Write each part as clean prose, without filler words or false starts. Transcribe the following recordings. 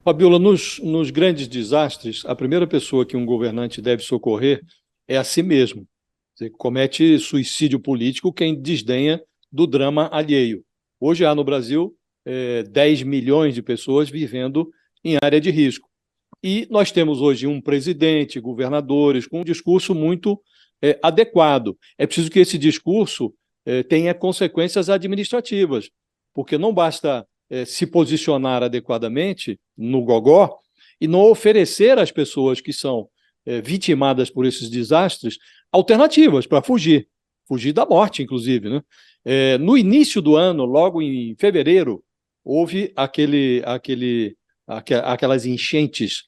Fabiola, nos grandes desastres, a primeira pessoa que um governante deve socorrer é a si mesmo. Você comete suicídio político quem desdenha do drama alheio. Hoje há no Brasil 10 milhões de pessoas vivendo em área de risco. E nós temos hoje um presidente, governadores, com um discurso muito adequado. É preciso que esse discurso tenha consequências administrativas, porque não basta se posicionar adequadamente no gogó e não oferecer às pessoas que são vitimadas por esses desastres alternativas para fugir da morte, inclusive, né? No início do ano, logo em fevereiro, houve aquelas enchentes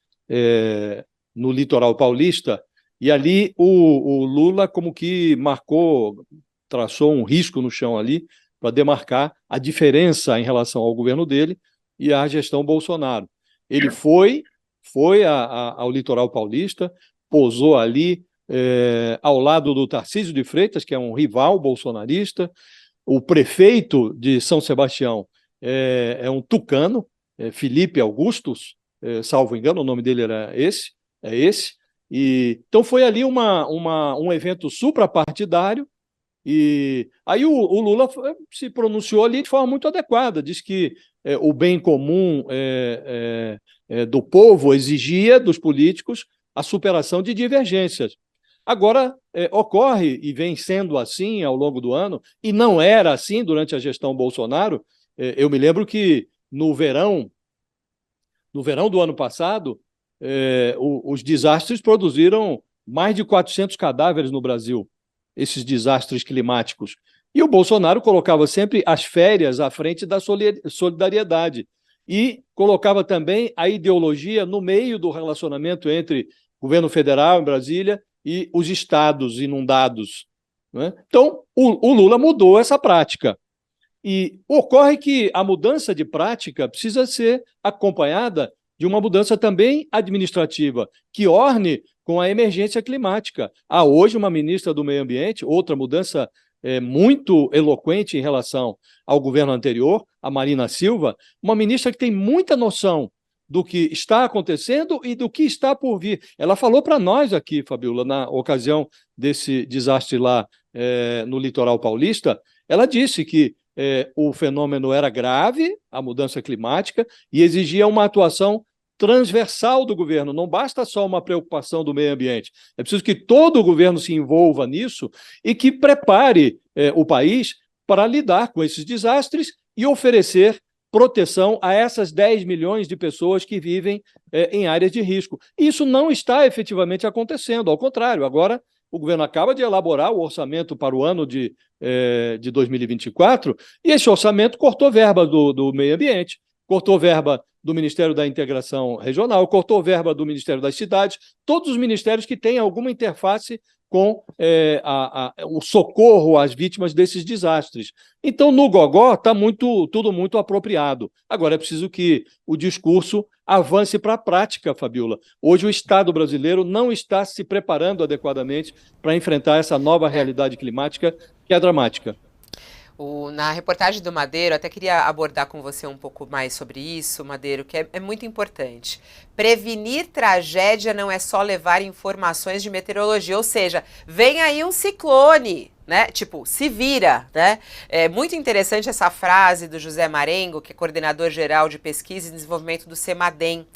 no litoral paulista, e ali o Lula como que traçou um risco no chão ali para demarcar a diferença em relação ao governo dele e à gestão Bolsonaro. Ele foi ao litoral paulista, pousou ali ao lado do Tarcísio de Freitas, que é um rival bolsonarista. O prefeito de São Sebastião é um tucano, Felipe Augustus, salvo engano, o nome dele era esse. E, então foi ali um evento suprapartidário, e aí o Lula se pronunciou ali de forma muito adequada, disse que o bem comum do povo exigia dos políticos a superação de divergências. Agora, ocorre, e vem sendo assim ao longo do ano, e não era assim durante a gestão Bolsonaro. Eu me lembro que no verão do ano passado, os desastres produziram mais de 400 cadáveres no Brasil, esses desastres climáticos. E o Bolsonaro colocava sempre as férias à frente da solidariedade e colocava também a ideologia no meio do relacionamento entre o governo federal em Brasília e os estados inundados, né? Então, o Lula mudou essa prática. E ocorre que a mudança de prática precisa ser acompanhada de uma mudança também administrativa, que orne com a emergência climática. Há hoje uma ministra do Meio Ambiente, outra mudança muito eloquente em relação ao governo anterior, a Marina Silva, uma ministra que tem muita noção do que está acontecendo e do que está por vir. Ela falou para nós aqui, Fabiola, na ocasião desse desastre lá no litoral paulista, ela disse que o fenômeno era grave, a mudança climática, e exigia uma atuação transversal do governo. Não basta só uma preocupação do meio ambiente. É preciso que todo o governo se envolva nisso e que prepare o país para lidar com esses desastres e oferecer proteção a essas 10 milhões de pessoas que vivem em áreas de risco. Isso não está efetivamente acontecendo, ao contrário, agora o governo acaba de elaborar o orçamento para o ano de 2024, e esse orçamento cortou verba do meio ambiente, cortou verba do Ministério da Integração Regional, cortou verba do Ministério das Cidades, todos os ministérios que têm alguma interface com o socorro às vítimas desses desastres. Então, no gogó, está tudo muito apropriado. Agora, é preciso que o discurso avance para a prática, Fabiola. Hoje, o Estado brasileiro não está se preparando adequadamente para enfrentar essa nova realidade climática, que é dramática. Na reportagem do Madeiro, até queria abordar com você um pouco mais sobre isso, Madeiro, que é muito importante. Prevenir tragédia não é só levar informações de meteorologia, ou seja, vem aí um ciclone, né? Tipo, se vira, né? É muito interessante essa frase do José Marengo, que é coordenador geral de pesquisa e desenvolvimento do CEMADEM.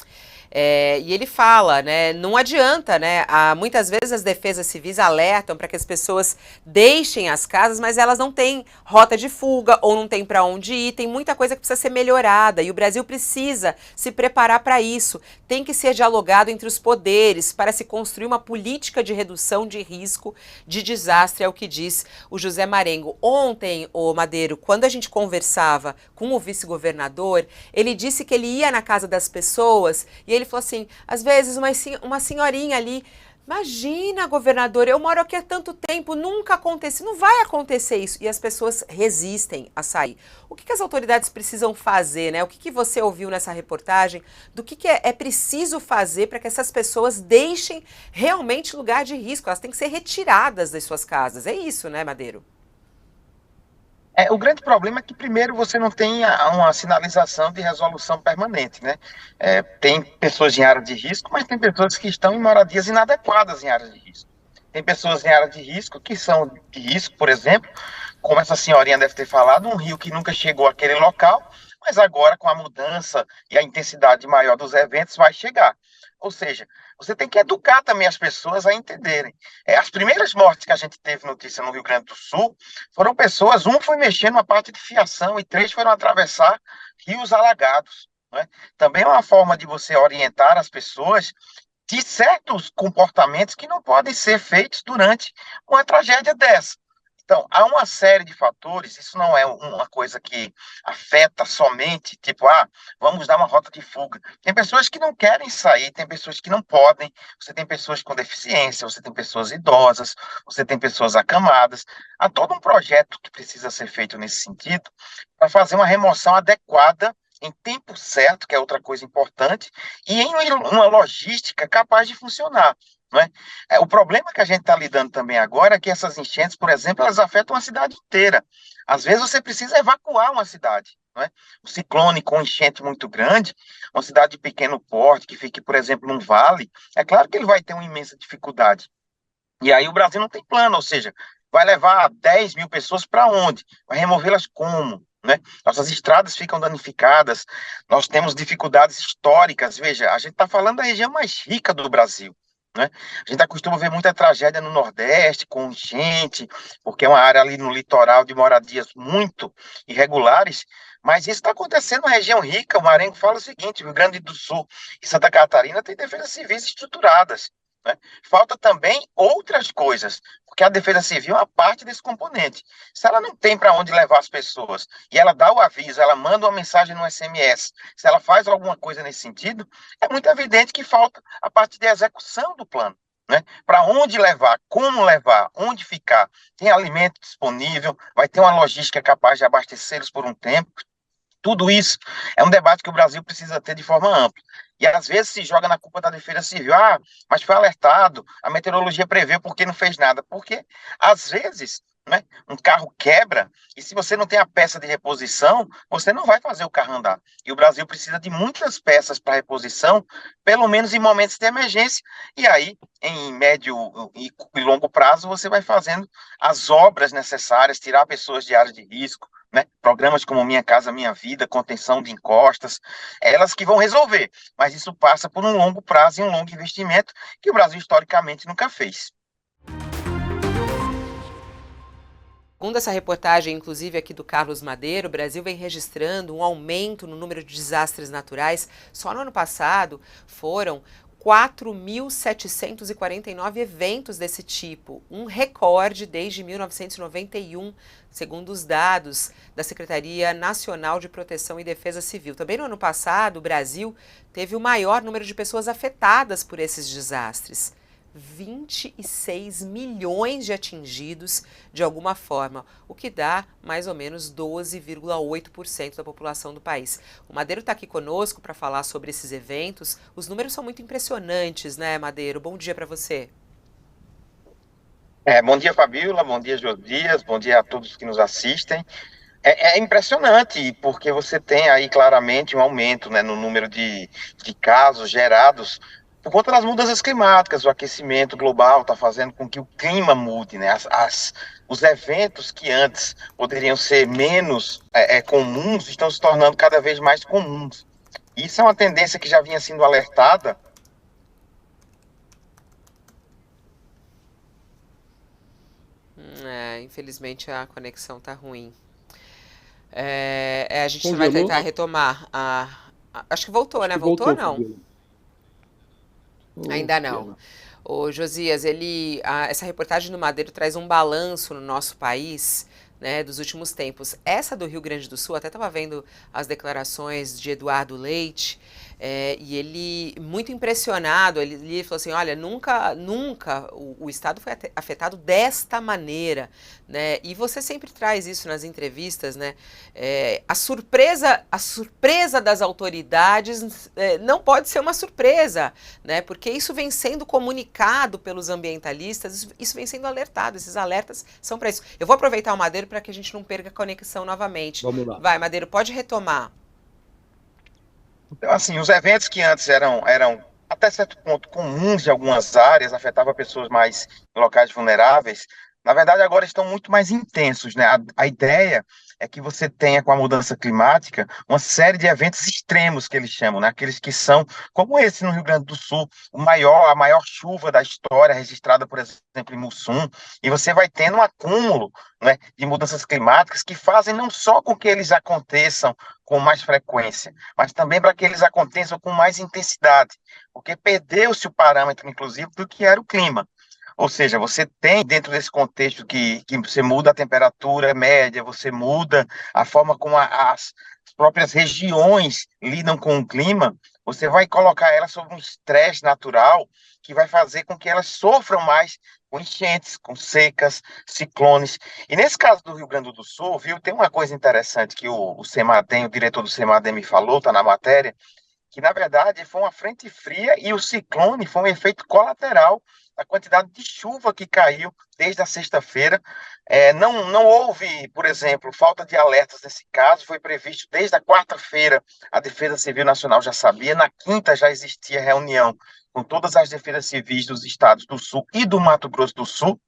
E ele fala, né, não adianta, né, muitas vezes as defesas civis alertam para que as pessoas deixem as casas, mas elas não têm rota de fuga ou não têm para onde ir, tem muita coisa que precisa ser melhorada e o Brasil precisa se preparar para isso. Tem que ser dialogado entre os poderes para se construir uma política de redução de risco de desastre, é o que diz o José Marengo. Ontem, o Madeiro, quando a gente conversava com o vice-governador, ele disse que ele ia na casa das pessoas e ele falou assim, às vezes uma senhorinha ali, imagina, governador, eu moro aqui há tanto tempo, nunca aconteceu, não vai acontecer isso. E as pessoas resistem a sair. O que as autoridades precisam fazer, né? O que você ouviu nessa reportagem? Do que é preciso fazer para que essas pessoas deixem realmente lugar de risco? Elas têm que ser retiradas das suas casas. É isso, né, Madeiro? O grande problema é que, primeiro, você não tem uma sinalização de resolução permanente, né? Tem pessoas em área de risco, mas tem pessoas que estão em moradias inadequadas em áreas de risco. Tem pessoas em área de risco que são de risco, por exemplo, como essa senhorinha deve ter falado, um rio que nunca chegou àquele local, mas agora, com a mudança e a intensidade maior dos eventos, vai chegar. Ou seja, você tem que educar também as pessoas a entenderem. As primeiras mortes que a gente teve notícia no Rio Grande do Sul foram pessoas, um foi mexer numa parte de fiação e três foram atravessar rios alagados. Né? Também é uma forma de você orientar as pessoas de certos comportamentos que não podem ser feitos durante uma tragédia dessa. Então, há uma série de fatores, isso não é uma coisa que afeta somente, tipo, vamos dar uma rota de fuga. Tem pessoas que não querem sair, tem pessoas que não podem, você tem pessoas com deficiência, você tem pessoas idosas, você tem pessoas acamadas. Há todo um projeto que precisa ser feito nesse sentido para fazer uma remoção adequada em tempo certo, que é outra coisa importante, e em uma logística capaz de funcionar. Não é? O problema que a gente está lidando também agora é que essas enchentes, por exemplo, elas afetam a cidade inteira. Às vezes você precisa evacuar uma cidade. Não é? O ciclone com enchente muito grande, uma cidade de pequeno porte, que fique, por exemplo, num vale, é claro que ele vai ter uma imensa dificuldade. E aí o Brasil não tem plano, ou seja, vai levar 10 mil pessoas para onde? Vai removê-las como? Né? Nossas estradas ficam danificadas, nós temos dificuldades históricas. Veja, a gente está falando da região mais rica do Brasil. Né? A gente acostuma ver muita tragédia no Nordeste, com enchente, porque é uma área ali no litoral de moradias muito irregulares, mas isso está acontecendo na região rica. O Marengo fala o seguinte: o Rio Grande do Sul e Santa Catarina têm defesas civis estruturadas. Né? Falta também outras coisas, porque a defesa civil é uma parte desse componente. Se ela não tem para onde levar as pessoas, e ela dá o aviso, ela manda uma mensagem no SMS, se ela faz alguma coisa nesse sentido, é muito evidente que falta a parte de execução do plano. Né? Para onde levar, como levar, onde ficar, tem alimento disponível, vai ter uma logística capaz de abastecê-los por um tempo. Tudo isso é um debate que o Brasil precisa ter de forma ampla. E às vezes se joga na culpa da Defesa Civil. Mas foi alertado, a meteorologia prevê porque não fez nada. Porque, às vezes, né, um carro quebra e se você não tem a peça de reposição, você não vai fazer o carro andar. E o Brasil precisa de muitas peças para reposição, pelo menos em momentos de emergência. E aí, em médio e longo prazo, você vai fazendo as obras necessárias, tirar pessoas de áreas de risco, né? Programas como Minha Casa Minha Vida, contenção de encostas, elas que vão resolver, mas isso passa por um longo prazo e um longo investimento que o Brasil historicamente nunca fez. Segundo essa reportagem, inclusive aqui do Carlos Madeiro, o Brasil vem registrando um aumento no número de desastres naturais. Só no ano passado foram 4.749 eventos desse tipo, um recorde desde 1991, segundo os dados da Secretaria Nacional de Proteção e Defesa Civil. Também no ano passado, o Brasil teve o maior número de pessoas afetadas por esses desastres. 26 milhões de atingidos de alguma forma, o que dá mais ou menos 12,8% da população do país. O Madeiro está aqui conosco para falar sobre esses eventos. Os números são muito impressionantes, né, Madeiro? Bom dia para você. Bom dia, Fabíola, bom dia, Josias, bom dia a todos que nos assistem. É impressionante, porque você tem aí claramente um aumento, né, no número de casos gerados por conta das mudanças climáticas. O aquecimento global está fazendo com que o clima mude, né? Os eventos que antes poderiam ser menos comuns estão se tornando cada vez mais comuns. Isso é uma tendência que já vinha sendo alertada. Infelizmente a conexão está ruim. A gente Congelou? vai tentar retomar. Acho que voltou, né? Voltou ou não? Ainda não. O Josias, essa reportagem do Madeiro traz um balanço no nosso país, né, dos últimos tempos. Essa do Rio Grande do Sul, até estava vendo as declarações de Eduardo Leite, E ele, muito impressionado, ele falou assim, olha, nunca o Estado foi afetado desta maneira, né? E você sempre traz isso nas entrevistas, né? A surpresa das autoridades não pode ser uma surpresa, né? Porque isso vem sendo comunicado pelos ambientalistas, isso vem sendo alertado, esses alertas são para isso. Eu vou aproveitar o Madeiro para que a gente não perca a conexão novamente. Vamos lá. Vai, Madeiro, pode retomar. Então, assim, os eventos que antes eram até certo ponto comuns de algumas áreas, afetavam pessoas mais em locais vulneráveis, na verdade agora estão muito mais intensos, né? A ideia é que você tenha com a mudança climática uma série de eventos extremos que eles chamam, né? Aqueles que são, como esse no Rio Grande do Sul, a maior chuva da história registrada, por exemplo, em Mussum, e você vai tendo um acúmulo, né, de mudanças climáticas que fazem não só com que eles aconteçam com mais frequência, mas também para que eles aconteçam com mais intensidade, porque perdeu-se o parâmetro, inclusive, do que era o clima. Ou seja, você tem dentro desse contexto que você muda a temperatura média, você muda a forma como as próprias regiões lidam com o clima, você vai colocar elas sob um estresse natural que vai fazer com que elas sofram mais com enchentes, com secas, ciclones. E nesse caso do Rio Grande do Sul, viu, tem uma coisa interessante que o CEMADEM, o diretor do CEMADEM me falou, está na matéria, que na verdade foi uma frente fria e o ciclone foi um efeito colateral da quantidade de chuva que caiu desde a sexta-feira. Não houve, por exemplo, falta de alertas nesse caso, foi previsto desde a quarta-feira, a Defesa Civil Nacional já sabia, na quinta já existia reunião com todas as defesas civis dos estados do Sul e do Mato Grosso do Sul,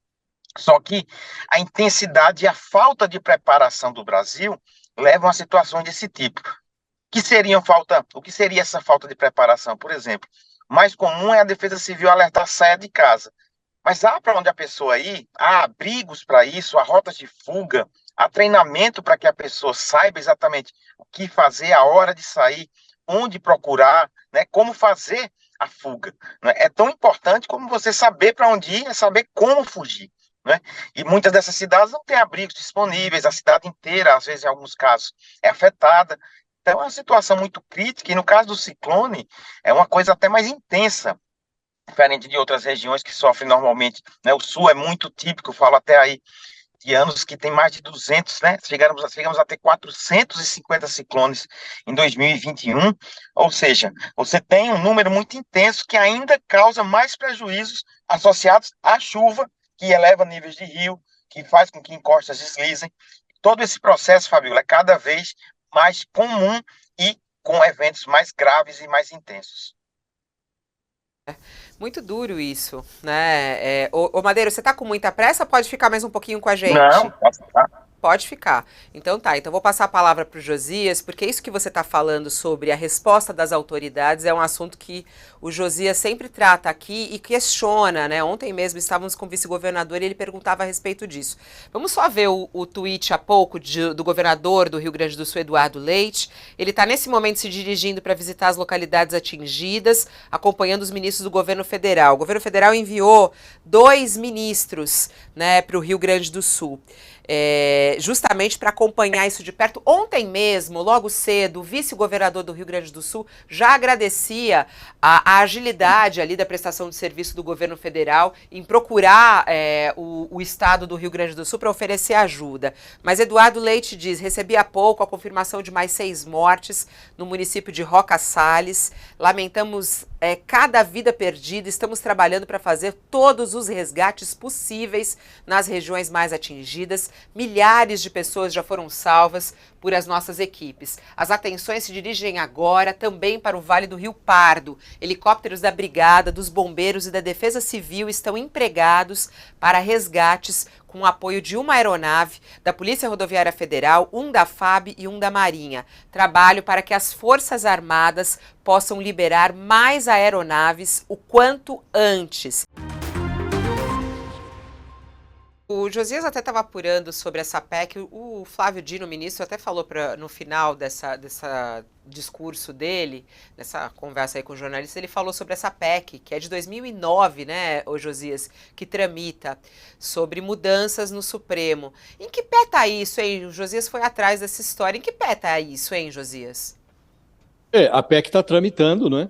só que a intensidade e a falta de preparação do Brasil levam a situações desse tipo. O que seria essa falta de preparação? Por exemplo, mais comum é a Defesa Civil alertar saia de casa. Mas há para onde a pessoa ir, há abrigos para isso, há rotas de fuga, há treinamento para que a pessoa saiba exatamente o que fazer, a hora de sair, onde procurar, né, como fazer a fuga. Né? É tão importante como você saber para onde ir, é saber como fugir. Né? E muitas dessas cidades não têm abrigos disponíveis, a cidade inteira, às vezes, em alguns casos, é afetada. Então, é uma situação muito crítica, e no caso do ciclone, é uma coisa até mais intensa, diferente de outras regiões que sofrem normalmente, né? O Sul é muito típico, eu falo até aí de anos que tem mais de 200, né? Chegamos a ter 450 ciclones em 2021, ou seja, você tem um número muito intenso que ainda causa mais prejuízos associados à chuva, que eleva níveis de rio, que faz com que encostas deslizem. Todo esse processo, Fabiola, é cada vez mais comum e com eventos mais graves e mais intensos. Muito duro isso, né? Ô Madeiro, você tá com muita pressa? Pode ficar mais um pouquinho com a gente? Não, posso ficar. Pode ficar. Então tá, então vou passar a palavra para o Josias, porque isso que você está falando sobre a resposta das autoridades é um assunto que o Josias sempre trata aqui e questiona, né? Ontem mesmo estávamos com o vice-governador e ele perguntava a respeito disso. Vamos só ver o tweet há pouco do governador do Rio Grande do Sul, Eduardo Leite. Ele está nesse momento se dirigindo para visitar as localidades atingidas, acompanhando os ministros do governo federal. O governo federal enviou 2 ministros, né, para o Rio Grande do Sul. Justamente para acompanhar isso de perto. Ontem mesmo, logo cedo, o vice-governador do Rio Grande do Sul já agradecia a agilidade ali da prestação de serviço do governo federal em procurar o estado do Rio Grande do Sul para oferecer ajuda. Mas Eduardo Leite diz, recebi há pouco a confirmação de mais 6 mortes no município de Roca Salles. Lamentamos cada vida perdida, estamos trabalhando para fazer todos os resgates possíveis nas regiões mais atingidas. Milhares de pessoas já foram salvas por as nossas equipes. As atenções se dirigem agora também para o Vale do Rio Pardo. Helicópteros da Brigada, dos Bombeiros e da Defesa Civil estão empregados para resgates com o apoio de uma aeronave da Polícia Rodoviária Federal, um da FAB e um da Marinha. Trabalho para que as Forças Armadas possam liberar mais aeronaves o quanto antes. O Josias até estava apurando sobre essa PEC, o Flávio Dino, ministro, até falou no final dessa discurso dele, nessa conversa aí com o jornalista, ele falou sobre essa PEC, que é de 2009, né, o Josias, que tramita sobre mudanças no Supremo. Em que pé tá isso, hein? O Josias foi atrás dessa história. Em que pé tá isso, hein, Josias? A PEC está tramitando, né?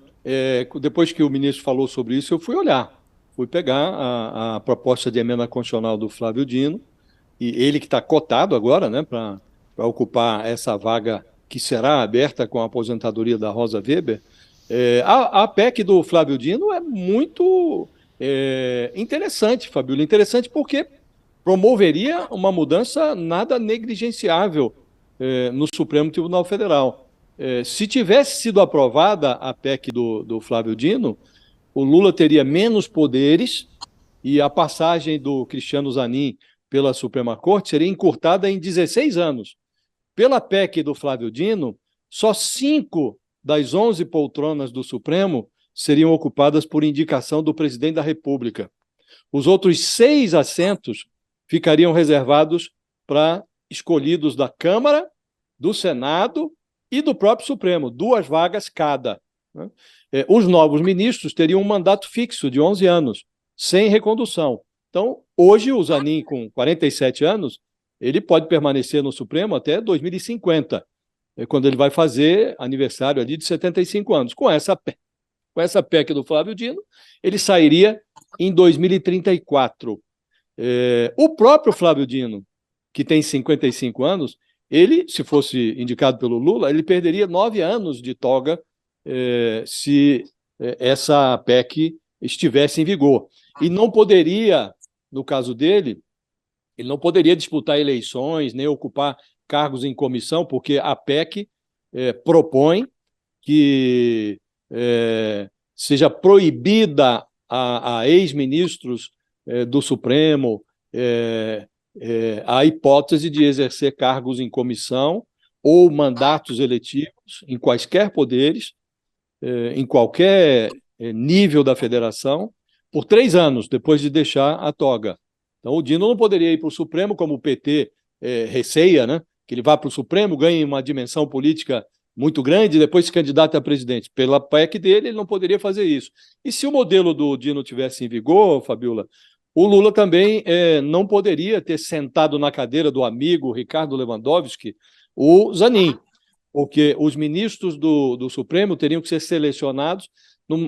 Depois que o ministro falou sobre isso, eu fui olhar. Fui pegar a proposta de emenda constitucional do Flávio Dino, e ele que está cotado agora, né, para ocupar essa vaga que será aberta com a aposentadoria da Rosa Weber. A PEC do Flávio Dino é muito interessante, Fabíola. Interessante porque promoveria uma mudança nada negligenciável no Supremo Tribunal Federal. Se tivesse sido aprovada a PEC do Flávio Dino, o Lula teria menos poderes e a passagem do Cristiano Zanin pela Suprema Corte seria encurtada em 16 anos. Pela PEC do Flávio Dino, só 5 das 11 poltronas do Supremo seriam ocupadas por indicação do presidente da República. Os outros 6 assentos ficariam reservados para escolhidos da Câmara, do Senado e do próprio Supremo, 2 vagas cada. Né? Os novos ministros teriam um mandato fixo de 11 anos, sem recondução. Então, hoje, o Zanin, com 47 anos, ele pode permanecer no Supremo até 2050, quando ele vai fazer aniversário ali de 75 anos. Com essa PEC do Flávio Dino, ele sairia em 2034. O próprio Flávio Dino, que tem 55 anos, ele, se fosse indicado pelo Lula, ele perderia 9 anos de toga se essa PEC estivesse em vigor. E não poderia, no caso dele, ele não poderia disputar eleições, nem ocupar cargos em comissão, porque a PEC propõe que seja proibida a ex-ministros do Supremo a hipótese de exercer cargos em comissão ou mandatos eletivos em quaisquer poderes, em qualquer nível da federação, por 3 anos, depois de deixar a toga. Então, o Dino não poderia ir para o Supremo, como o PT receia, né? Que ele vá para o Supremo, ganhe uma dimensão política muito grande e depois se candidate a presidente. Pela PEC dele, ele não poderia fazer isso. E se o modelo do Dino tivesse em vigor, Fabíola, o Lula também não poderia ter sentado na cadeira do amigo Ricardo Lewandowski o Zanin, porque os ministros do Supremo teriam que ser selecionados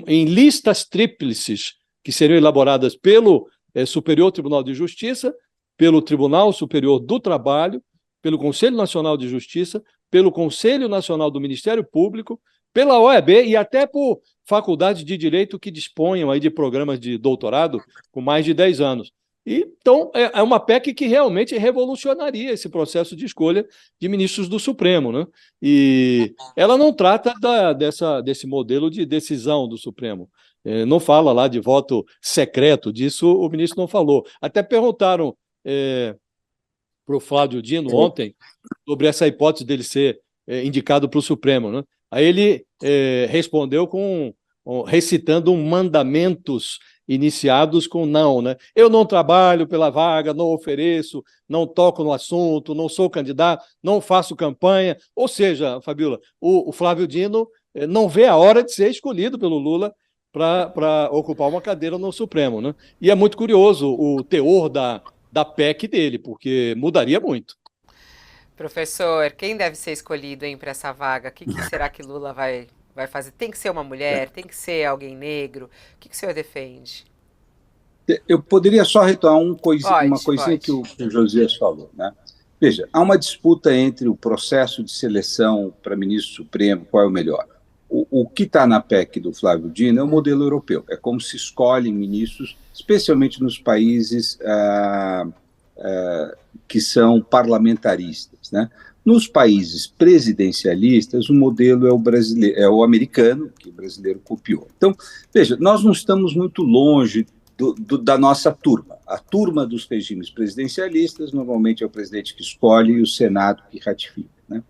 em listas tríplices que seriam elaboradas pelo Superior Tribunal de Justiça, pelo Tribunal Superior do Trabalho, pelo Conselho Nacional de Justiça, pelo Conselho Nacional do Ministério Público, pela OAB e até por faculdades de direito que disponham aí de programas de doutorado com mais de 10 anos. Então, é uma PEC que realmente revolucionaria esse processo de escolha de ministros do Supremo, né? E ela não trata desse modelo de decisão do Supremo. Não fala lá de voto secreto, disso o ministro não falou. Até perguntaram para o Flávio Dino ontem sobre essa hipótese dele ser indicado para o Supremo, né? Aí ele respondeu recitando mandamentos iniciados com não, né? Eu não trabalho pela vaga, não ofereço, não toco no assunto, não sou candidato, não faço campanha. Ou seja, Fabíola, o Flávio Dino não vê a hora de ser escolhido pelo Lula para ocupar uma cadeira no Supremo, né? E é muito curioso o teor da PEC dele, porque mudaria muito. Professor, quem deve ser escolhido para essa vaga? O que será que Lula vai fazer? Tem que ser uma mulher? Tem que ser alguém negro? O que o senhor defende? Eu poderia só retomar uma coisinha que o Josias falou, né? Veja, há uma disputa entre o processo de seleção para ministro supremo, qual é o melhor. O que está na PEC do Flávio Dino é o modelo europeu. É como se escolhem ministros, especialmente nos países que são parlamentaristas, né? Nos países presidencialistas, o modelo é o americano, que o brasileiro copiou. Então, veja, nós não estamos muito longe da nossa turma. A turma dos regimes presidencialistas, normalmente é o presidente que escolhe e o Senado que ratifica, né?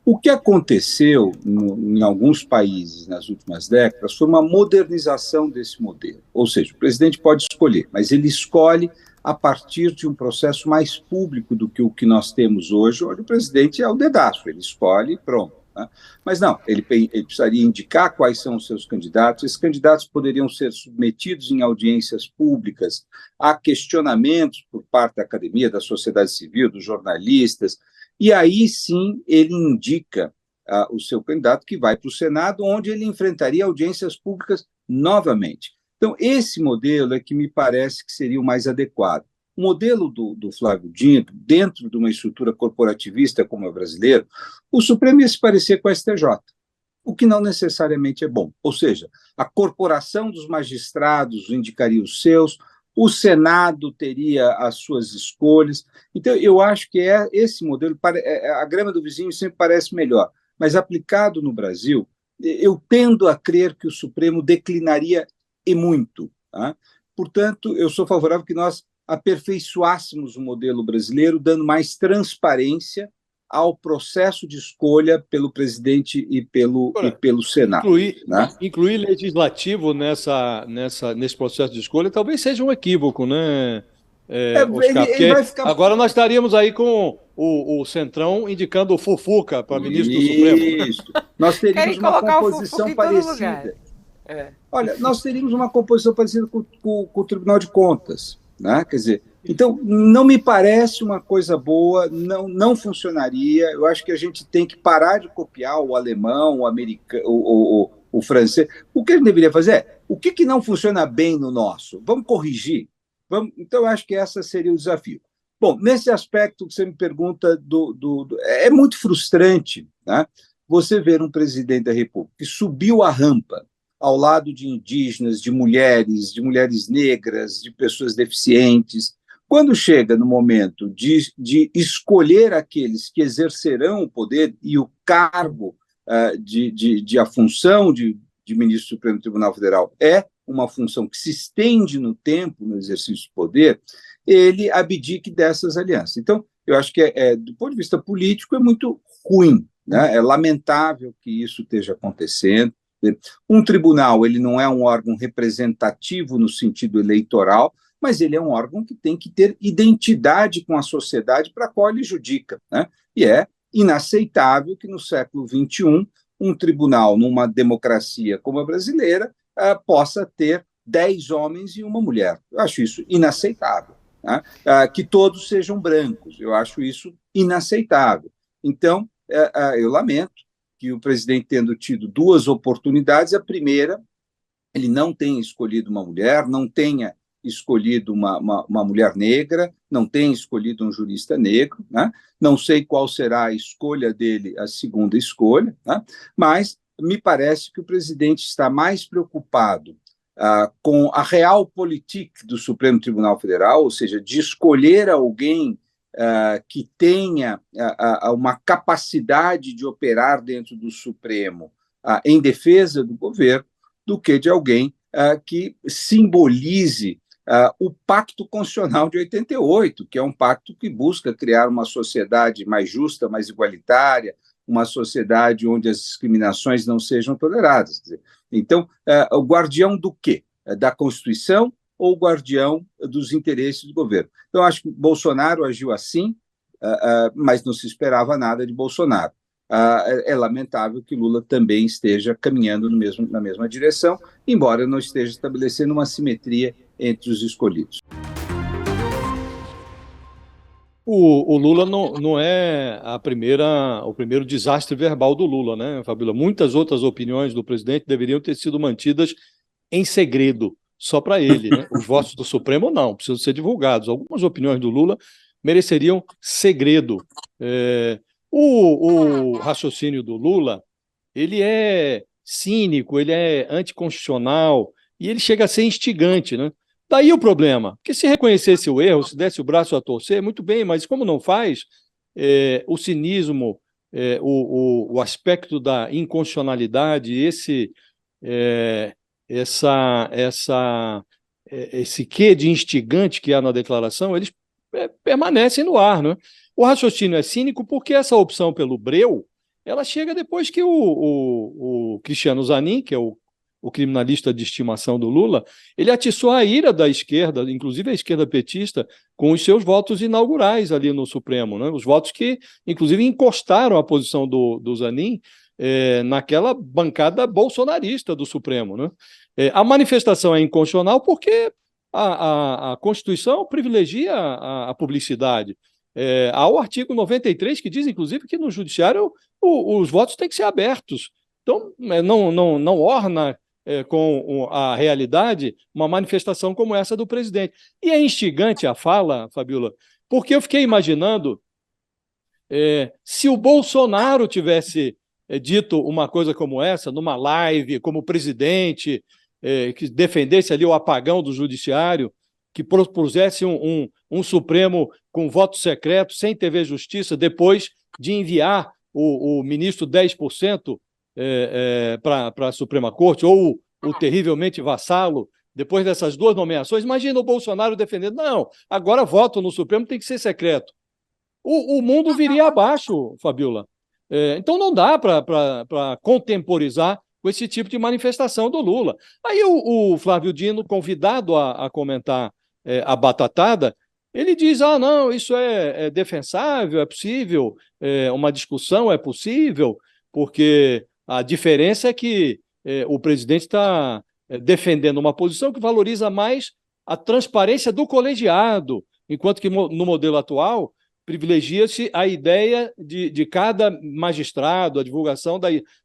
O que aconteceu em alguns países nas últimas décadas foi uma modernização desse modelo. Ou seja, o presidente pode escolher, mas ele escolhe a partir de um processo mais público do que o que nós temos hoje, onde o presidente é o dedaço, ele escolhe e pronto. Né? Mas não, ele precisaria indicar quais são os seus candidatos, esses candidatos poderiam ser submetidos em audiências públicas a questionamentos por parte da academia, da sociedade civil, dos jornalistas, e aí sim ele indica o seu candidato, que vai para o Senado, onde ele enfrentaria audiências públicas novamente. Então, esse modelo é que me parece que seria o mais adequado. O modelo do Flávio Dino, dentro de uma estrutura corporativista como a brasileira, o Supremo ia se parecer com a STJ, o que não necessariamente é bom. Ou seja, a corporação dos magistrados indicaria os seus, o Senado teria as suas escolhas. Então, eu acho que esse modelo, a grama do vizinho sempre parece melhor, mas aplicado no Brasil, eu tendo a crer que o Supremo declinaria e muito. Tá? Portanto, eu sou favorável que nós aperfeiçoássemos o modelo brasileiro, dando mais transparência ao processo de escolha pelo presidente e pelo Senado. Incluir legislativo nesse processo de escolha talvez seja um equívoco, né, Oscar? Porque agora nós estaríamos aí com o Centrão indicando o Fufuca para ministro do Supremo. Isso. Nós teríamos uma composição parecida. Olha, nós teríamos uma composição parecida com o Tribunal de Contas. Né? Quer dizer, então, não me parece uma coisa boa, não funcionaria. Eu acho que a gente tem que parar de copiar o alemão, o americano, o francês. O que a gente deveria fazer é, o que não funciona bem no nosso? Vamos corrigir? Então, eu acho que esse seria o desafio. Bom, nesse aspecto que você me pergunta, é muito frustrante, né? Você ver um presidente da República que subiu a rampa ao lado de indígenas, de mulheres negras, de pessoas deficientes. Quando chega no momento de escolher aqueles que exercerão o poder e o cargo, a função de ministro do Supremo Tribunal Federal é uma função que se estende no tempo, no exercício do poder, ele abdique dessas alianças. Então, eu acho que, do ponto de vista político, é muito ruim, né? É lamentável que isso esteja acontecendo. Um tribunal, ele não é um órgão representativo no sentido eleitoral, mas ele é um órgão que tem que ter identidade com a sociedade para a qual ele judica, né? E é inaceitável que no século XXI um tribunal, numa democracia como a brasileira, possa ter 10 homens e uma mulher. Eu acho isso inaceitável, né? Que todos sejam brancos, eu acho isso inaceitável. Então, eu lamento que o presidente, tendo tido 2 oportunidades, a primeira, ele não tenha escolhido uma mulher, não tenha escolhido uma mulher negra, não tenha escolhido um jurista negro, né? Não sei qual será a escolha dele, a segunda escolha, né? Mas me parece que o presidente está mais preocupado com a realpolitik do Supremo Tribunal Federal, ou seja, de escolher alguém que tenha uma capacidade de operar dentro do Supremo em defesa do governo, do que de alguém que simbolize o Pacto Constitucional de 88, que é um pacto que busca criar uma sociedade mais justa, mais igualitária, uma sociedade onde as discriminações não sejam toleradas. Quer dizer, então, o guardião do quê? Da Constituição ou guardião dos interesses do governo? Então, acho que Bolsonaro agiu assim, mas não se esperava nada de Bolsonaro. É lamentável que Lula também esteja caminhando na mesma direção, embora não esteja estabelecendo uma simetria entre os escolhidos. O Lula não é o primeiro desastre verbal do Lula, né, Fabíola? Muitas outras opiniões do presidente deveriam ter sido mantidas em segredo, só para ele, né? Os votos do Supremo não, precisam ser divulgados. Algumas opiniões do Lula mereceriam segredo. O raciocínio do Lula, ele é cínico, ele é anticonstitucional e ele chega a ser instigante, né? Daí o problema, porque se reconhecesse o erro, se desse o braço a torcer, muito bem, mas como não faz, o cinismo, o aspecto da inconstitucionalidade, esse quê de instigante que há na declaração, eles permanecem no ar, né? O raciocínio é cínico porque essa opção pelo breu, ela chega depois que o Cristiano Zanin, que é o criminalista de estimação do Lula, ele atiçou a ira da esquerda, inclusive a esquerda petista, com os seus votos inaugurais ali no Supremo, né? Os votos que, inclusive, encostaram a posição do Zanin naquela bancada bolsonarista do Supremo, né? A manifestação é inconstitucional porque a Constituição privilegia a publicidade. Há o artigo 93 que diz, inclusive, que no judiciário os votos têm que ser abertos. Então, não orna com a realidade uma manifestação como essa do presidente. E é instigante a fala, Fabiola, porque eu fiquei imaginando se o Bolsonaro tivesse dito uma coisa como essa, numa live, como presidente, que defendesse ali o apagão do judiciário, que propusesse um Supremo com voto secreto, sem TV Justiça, depois de enviar o ministro 10% para a Suprema Corte, ou o terrivelmente vassalo, depois dessas duas nomeações. Imagina o Bolsonaro defendendo, não, agora voto no Supremo tem que ser secreto. O mundo viria abaixo, Fabiola. Então não dá para contemporizar com esse tipo de manifestação do Lula. Aí o Flávio Dino, convidado a comentar a batatada, ele diz, não, isso é defensável, é possível, uma discussão é possível, porque a diferença é que o presidente está defendendo uma posição que valoriza mais a transparência do colegiado, enquanto que no modelo atual privilegia-se a ideia de cada magistrado, a divulgação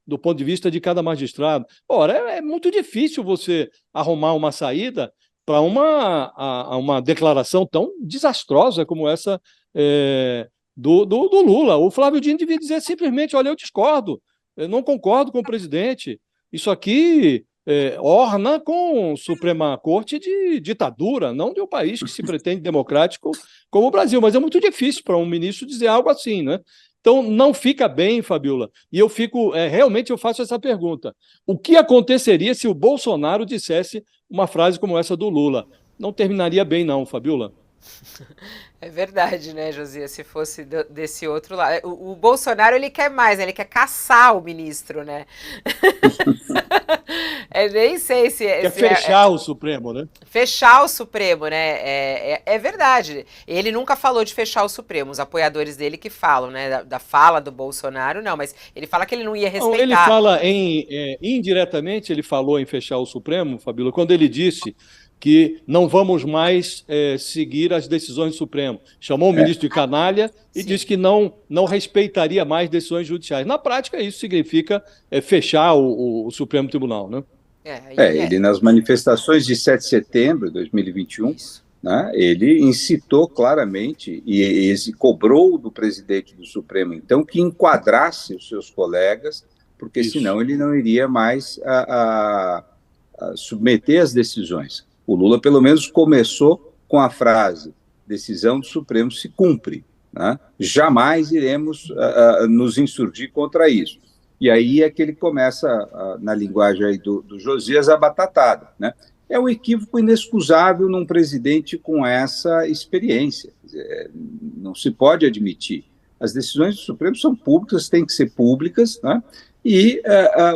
do ponto de vista de cada magistrado. Ora, é muito difícil você arrumar uma saída para uma declaração tão desastrosa como essa do Lula. O Flávio Dino devia dizer simplesmente, olha, eu discordo, eu não concordo com o presidente. Isso aqui orna com Suprema Corte de ditadura, não de um país que se pretende democrático como o Brasil. Mas é muito difícil para um ministro dizer algo assim, né? Então, não fica bem, Fabiola. E eu realmente eu faço essa pergunta. O que aconteceria se o Bolsonaro dissesse uma frase como essa do Lula? Não terminaria bem, não, Fabiola. É verdade, né, Josias? Se fosse desse outro lado. O Bolsonaro, ele quer mais, né? Ele quer caçar o ministro, né? Nem sei se... Quer fechar o Supremo, né? Fechar o Supremo, né? É verdade. Ele nunca falou de fechar o Supremo. Os apoiadores dele que falam, né? Da fala do Bolsonaro, não. Mas ele fala que ele não ia respeitar. Ele fala indiretamente, ele falou em fechar o Supremo, Fabiola, quando ele disse que não vamos mais seguir as decisões do Supremo. Chamou o ministro de canalha e disse que não respeitaria mais decisões judiciais. Na prática, isso significa fechar o Supremo Tribunal, né? Ele, nas manifestações de 7 de setembro de 2021, né, ele incitou claramente e cobrou do presidente do Supremo, então, que enquadrasse os seus colegas, porque senão ele não iria mais a submeter as decisões. O Lula, pelo menos, começou com a frase: decisão do Supremo se cumpre, né? Jamais iremos nos insurgir contra isso. E aí é que ele começa, na linguagem aí do Josias, a batatada, né? É um equívoco inexcusável num presidente com essa experiência. Não se pode admitir. As decisões do Supremo são públicas, têm que ser públicas, né? E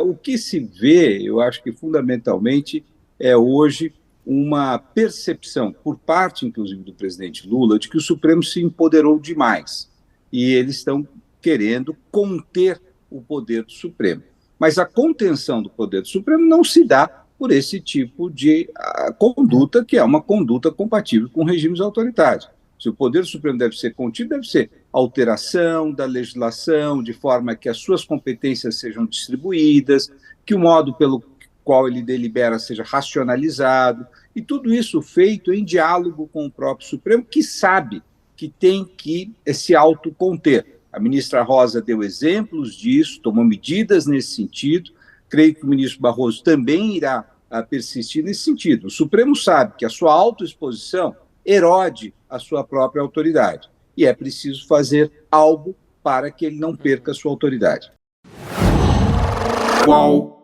o que se vê, eu acho que fundamentalmente, é hoje uma percepção, por parte, inclusive, do presidente Lula, de que o Supremo se empoderou demais. E eles estão querendo conter o poder do Supremo. Mas a contenção do poder do Supremo não se dá por esse tipo de conduta, que é uma conduta compatível com regimes autoritários. Se o poder do Supremo deve ser contido, deve ser alteração da legislação, de forma que as suas competências sejam distribuídas, que o modo pelo qual ele delibera seja racionalizado, e tudo isso feito em diálogo com o próprio Supremo, que sabe que tem que se autoconter. A ministra Rosa deu exemplos disso, tomou medidas nesse sentido, creio que o ministro Barroso também irá persistir nesse sentido. O Supremo sabe que a sua autoexposição erode a sua própria autoridade, e é preciso fazer algo para que ele não perca a sua autoridade. Qual